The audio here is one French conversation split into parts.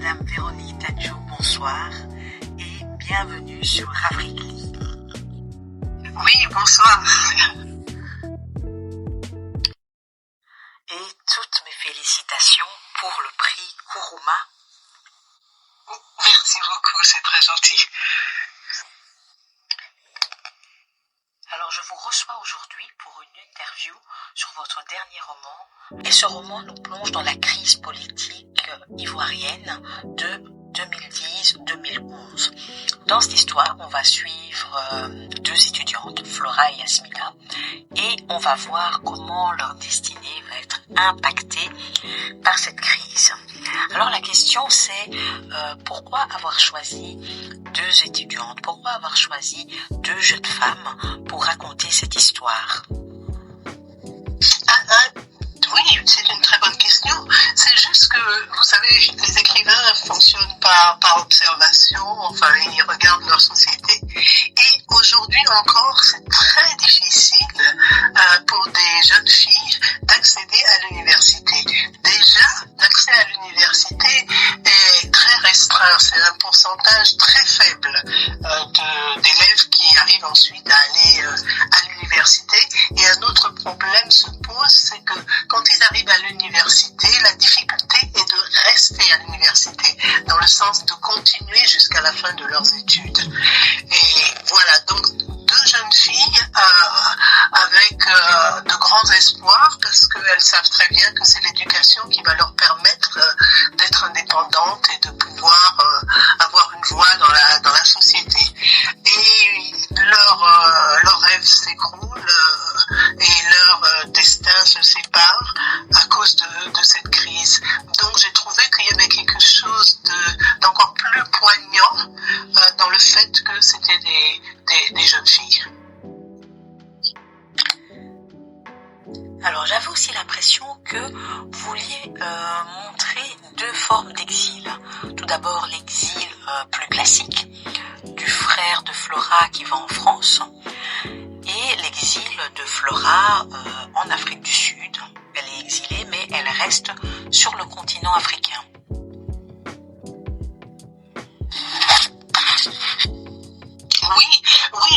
Madame Véronique Tadjou, bonsoir et bienvenue sur Afrique. Oui, bonsoir. Et toutes mes félicitations pour le prix Kourouma. Merci beaucoup, c'est très gentil. Alors je vous reçois aujourd'hui pour une interview sur votre dernier roman. Et ce roman nous plonge dans la crise politique ivoirienne de 2010-2011. Dans cette histoire, on va suivre deux étudiantes, Flora et Yasmina, et on va voir comment leur destinée va être impactée par cette crise. Alors la question c'est pourquoi avoir choisi deux étudiantes, pourquoi avoir choisi deux jeunes femmes pour raconter cette histoire? Oui, c'est une très bonne question. C'est juste que, vous savez, les écrivains fonctionnent par observation, enfin, ils regardent leur société. Et aujourd'hui encore, c'est très difficile pour des jeunes filles d'accéder à l'université. Déjà, l'accès à l'université est très restreint. C'est un pourcentage très faible d'élèves qui arrivent ensuite à aller à l'université. Et un autre problème se pose, c'est que quand ils arrivent à l'université, la difficulté est de rester à l'université, dans le sens de continuer jusqu'à la fin de leurs études. Et voilà, donc deux jeunes filles avec de grands espoirs, parce qu'elles savent très bien que c'est l'éducation qui va leur permettre d'être indépendantes et de pouvoir avoir une voix dans la société. Et leur rêve s'écroule et leur destin se sépare à cause de cette crise. Donc j'ai trouvé qu'il y avait quelque chose d'encore plus poignant dans le fait que c'était des jeunes filles. Alors j'avais aussi l'impression que vous vouliez montrer deux formes d'exil. Tout d'abord l'exil plus classique du frère de Flora qui va en France et l'exil de Flora en Afrique du Sud. Elle est exilée mais elle reste sur le continent africain.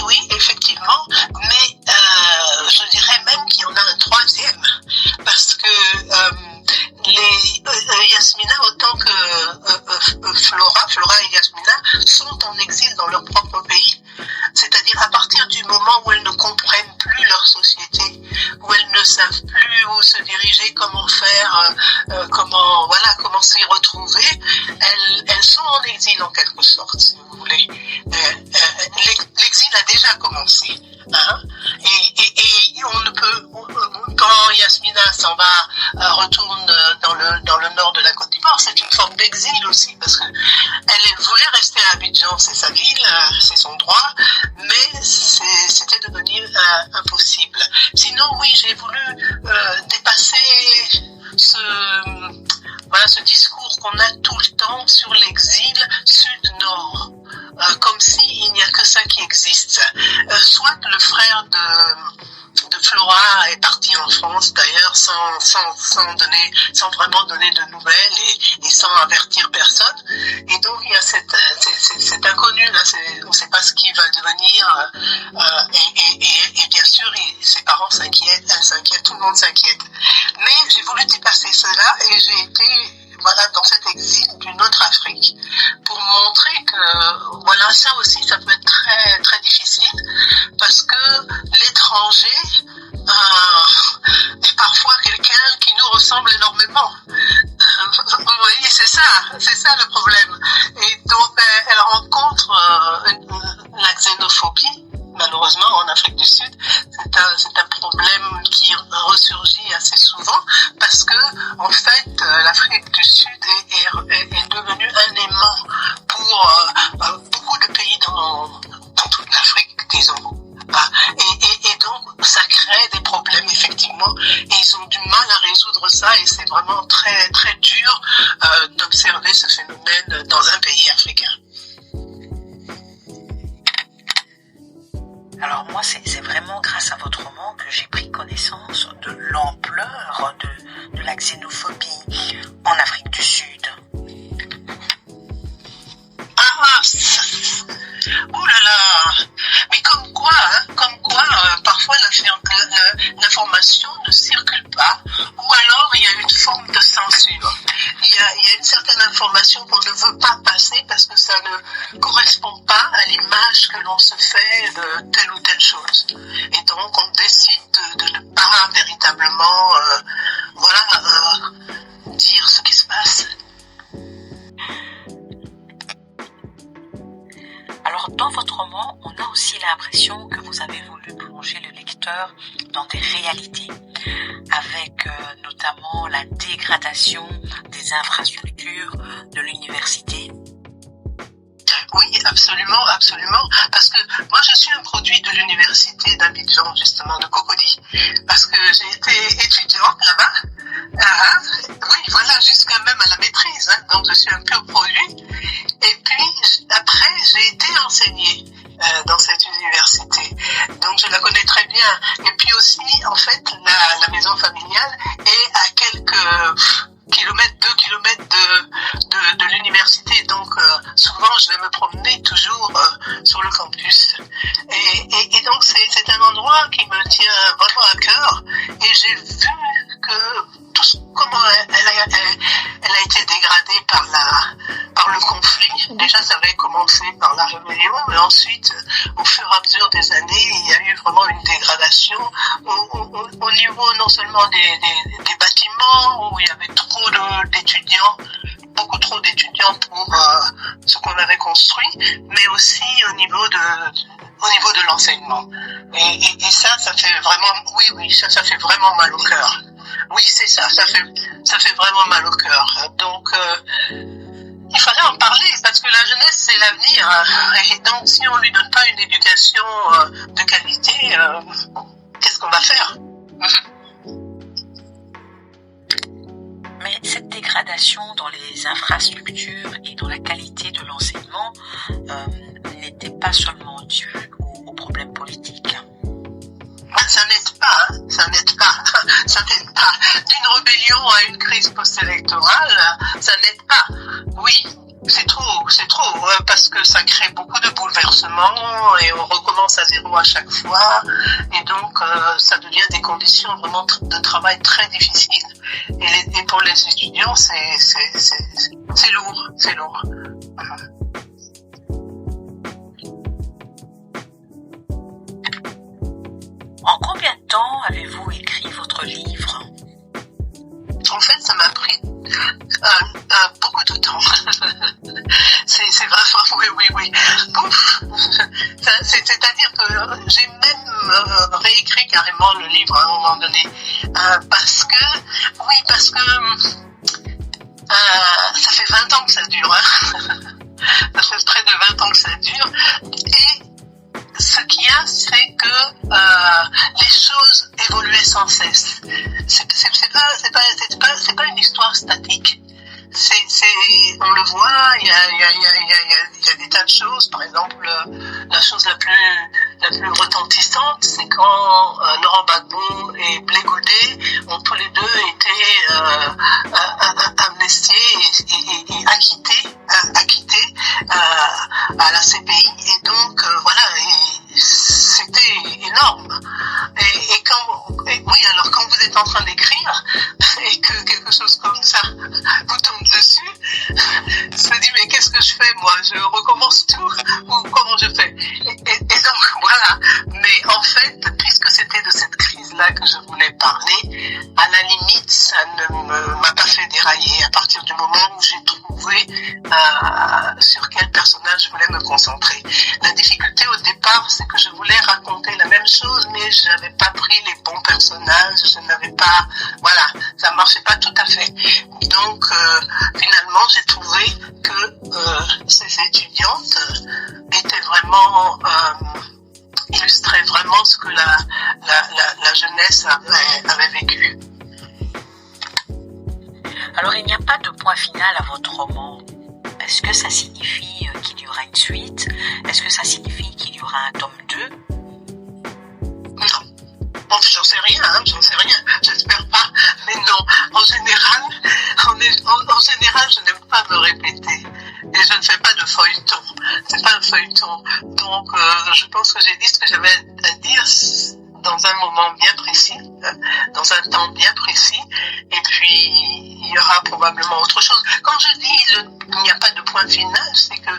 Oui, effectivement, mais je dirais même qu'il y en a un troisième, parce que Yasmina autant que Flora et Yasmina sont en exil dans leur propre pays. C'est-à-dire à partir du moment où elles ne comprennent plus leur société, où elles ne savent plus où se diriger, comment faire, comment s'y retrouver, elles sont en exil en quelque sorte, si vous voulez. L'exil a déjà commencé. Hein? Et on ne peut, quand Yasmina s'en va, retourne dans le nord de la Côte d'Ivoire, c'est une forme d'exil aussi, parce que elle voulait rester à Abidjan, c'est sa ville, c'est son droit, mais c'était devenu impossible. Sinon, oui, j'ai voulu dépasser ce discours qu'on a tout le temps sur l'exil sud-nord. Comme s'il n'y a que ça qui existe. Soit le frère de Flora est parti en France d'ailleurs sans vraiment donner de nouvelles et sans avertir personne. Et donc il y a cet inconnu là, on ne sait pas ce qu'il va devenir. Et bien sûr, ses parents s'inquiètent, elle s'inquiète, tout le monde s'inquiète. Mais j'ai voulu dépasser cela et j'ai été dans cet exil d'une autre Afrique, pour montrer que, ça aussi, ça peut être très, très difficile, parce que l'étranger est parfois quelqu'un qui nous ressemble énormément. Vous voyez, c'est ça le problème. Et donc, elle rencontre la xénophobie. Malheureusement, en Afrique du Sud, c'est un problème qui ressurgit assez souvent parce que, en fait, l'Afrique du Sud est devenue un aimant pour beaucoup de pays dans toute l'Afrique, disons. Et donc, ça crée des problèmes, effectivement, et ils ont du mal à résoudre ça, et c'est vraiment très, très dur d'observer ce phénomène dans un pays africain. Alors moi, c'est vraiment grâce à votre roman que j'ai pris connaissance de l'ampleur de la xénophobie en Afrique du Sud. forme de censure. Il y a une certaine information qu'on ne veut pas passer parce que ça ne correspond pas à l'image que l'on se fait de telle ou telle chose. Et donc, on décide de ne pas véritablement, dire ce qui se passe. Alors, dans votre roman, on a aussi l'impression que vous avez voulu plonger le lecteur dans des réalités, avec notamment la dégradation des infrastructures de l'université. Oui, absolument, absolument. Parce que moi, je suis un produit de l'université d'Abidjan, justement, de Cocody. Parce que j'ai été étudiante là-bas. Oui, voilà, jusqu'à même à la maîtrise. Donc, je suis un pur produit. Et puis, après, j'ai été enseignée dans cette université. Donc, je la connais très bien. Et puis aussi, en fait, la maison familiale est à quelques kilomètres, 2 kilomètres de l'université. Donc, souvent, je vais me promener toujours sur le campus. Et donc, c'est un endroit qui me tient vraiment à cœur. Et j'ai vu que comment elle a été dégradée par le conflit. Déjà, ça avait commencé par la rébellion, mais ensuite, au fur et à mesure des années, il y a eu vraiment une dégradation au niveau non seulement des bâtiments, où il y avait trop d'étudiants, beaucoup trop d'étudiants pour ce qu'on avait construit, mais aussi au niveau de l'enseignement. Et ça fait vraiment, oui, ça fait vraiment mal au cœur. Oui, c'est ça fait vraiment mal au cœur. Donc, il fallait en parler parce que la jeunesse, c'est l'avenir. Et donc, si on lui donne pas une éducation de qualité, qu'est-ce qu'on va faire? Mais cette dégradation dans les infrastructures et dans la qualité de l'enseignement n'était pas seulement due aux problèmes politiques. Ça n'aide pas. D'une rébellion à une crise post-électorale, ça n'aide pas. Oui, c'est trop, parce que ça crée beaucoup de bouleversements et on recommence à zéro à chaque fois. Et donc, ça devient des conditions vraiment de travail très difficiles. Et pour les étudiants, c'est lourd. En combien de temps avez-vous écrit votre livre? En fait, ça m'a pris beaucoup de temps. C'est vraiment, oui. Ouf. C'est-à-dire que j'ai même réécrit carrément le livre à un moment donné. Parce que ça fait 20 ans que ça dure. Ça fait près de 20 ans que ça dure. Et ce qu'il y a, c'est que les choses évoluaient sans cesse. C'est pas une histoire statique. On le voit, il y a des tas de choses. Par exemple, la chose la plus retentissante, c'est quand Laurent Gbagbo et Blé Goudé ont tous les deux été amnistiés et acquittés à la CPI. Et donc, voilà, c'était énorme. Alors quand vous êtes en train d'écrire et que quelque chose comme ça vous tombe dessus, se dit mais qu'est-ce que je fais moi? Je recommence tout ou comment je fais? Et donc voilà. Mais en fait, puisque c'était de cette crise-là que je voulais parler, à la limite, ça ne m'a pas fait dérailler à partir du moment où j'ai trouvé sur quel personnage je voulais me concentrer. La difficulté au départ, c'est que je voulais raconter la même chose, mais je n'avais pas pris les bons personnages, je n'avais pas, voilà, ça marchait pas tout à fait. Donc, finalement, j'ai trouvé que ces étudiantes étaient vraiment, illustraient vraiment ce que la jeunesse avait vécu. Alors, il n'y a pas de point final à votre roman. Est-ce que ça signifie qu'il y aura une suite? Est-ce que ça signifie qu'il y aura un tome 2? Non. Bon, j'en sais rien, j'espère pas, mais non. En général, je n'aime pas me répéter. Et je ne fais pas de feuilleton. C'est pas un feuilleton. Donc, je pense que j'ai dit ce que j'avais à dire dans un moment bien précis, dans un temps bien précis, et puis il y aura probablement autre chose. Quand je dis il n'y a pas de point final, c'est que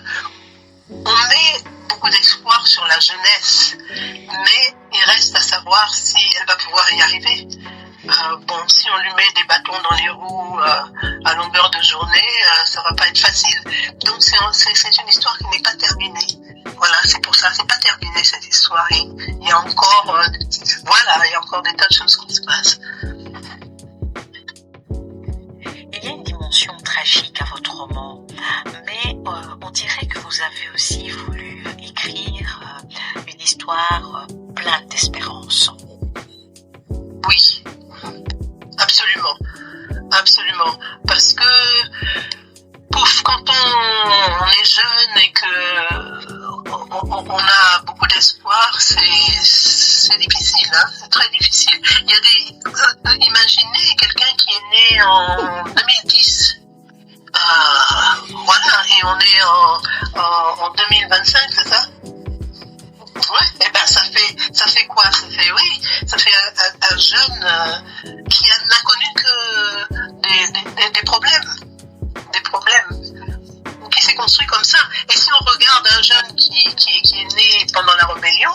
on met beaucoup d'espoir sur la jeunesse, mais il reste à savoir si elle va pouvoir y arriver. Si on lui met des bâtons dans les roues à longueur de journée, ça va pas être facile. Donc c'est une histoire qui n'est pas terminée. Voilà, c'est pour ça, c'est pas terminé cette histoire. Il y a encore, il y a encore des tas de choses qui se passent. Il y a une dimension tragique à votre roman, mais on dirait que vous avez aussi voulu écrire une histoire pleine d'espérance. Oui, absolument, absolument, parce que quand on est jeune et que on a beaucoup d'espoir, c'est difficile, hein, c'est très difficile. Il y a imaginez quelqu'un qui est né en 2010, et on est en 2025, c'est ça? Ouais, et ben ça fait quoi? Ça fait un jeune qui n'a connu que des problèmes, qui s'est construit comme ça. Et si on regarde un jeune qui est né pendant la rébellion,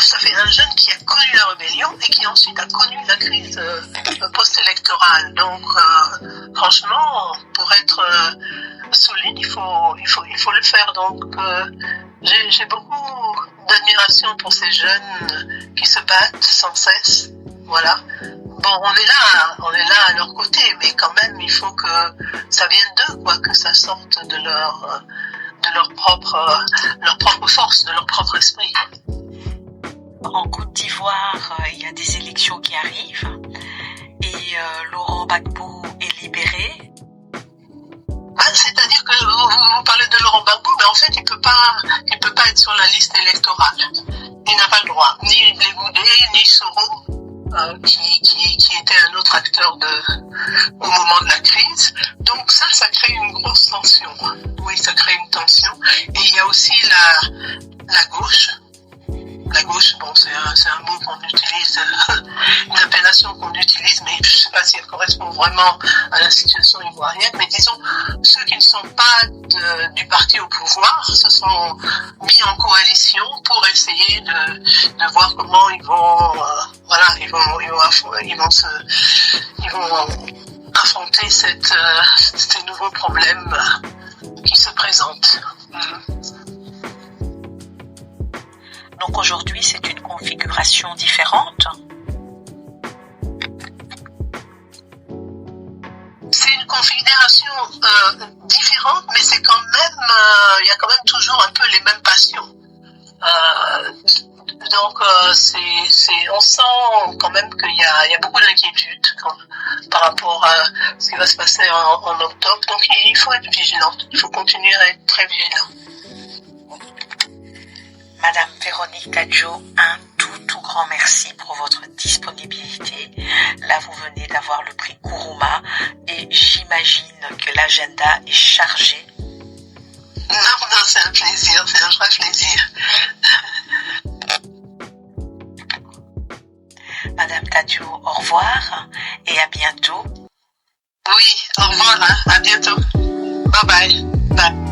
ça fait un jeune qui a connu la rébellion et qui ensuite a connu la crise post-électorale. Donc, franchement, pour être solide, il faut le faire. Donc, j'ai beaucoup d'admiration pour ces jeunes qui se battent sans cesse. Voilà. Bon, on est là à leur côté, mais quand même, il faut que ça vienne d'eux, quoi, que ça sorte de leur propre force, de leur propre esprit. En Côte d'Ivoire, il y a des élections qui arrivent et Laurent Gbagbo est libéré. C'est-à-dire que vous parlez de Laurent Gbagbo, mais en fait, il peut pas être sur la liste électorale. Il n'a pas le droit. Ni Blé Goudé, ni Soro, qui était un autre acteur au moment de la crise. Donc ça crée une grosse tension. Oui, ça crée une tension. Et il y a aussi la gauche. La gauche, bon, c'est un mot qu'on utilise, une appellation qu'on utilise, mais je ne sais pas si elle correspond vraiment à la situation ivoirienne. Mais disons, ceux qui ne sont pas du parti au pouvoir se sont mis en coalition pour essayer de voir comment ils vont affronter ces nouveaux problèmes qui se présentent. Donc aujourd'hui, c'est une configuration différente. C'est une configuration différente, mais c'est quand même, il y a quand même toujours un peu les mêmes passions. Donc on sent quand même qu'il y a beaucoup d'inquiétude par rapport à ce qui va se passer en octobre. Donc il faut être vigilant. Il faut continuer à être très vigilant. Madame Véronique Dadjo, un tout grand merci pour votre disponibilité. Là, vous venez d'avoir le prix Kuruma et j'imagine que l'agenda est chargé. Non, c'est un plaisir, c'est un vrai plaisir. Madame Dadjo, au revoir et à bientôt. Oui, au revoir, à bientôt. Bye bye.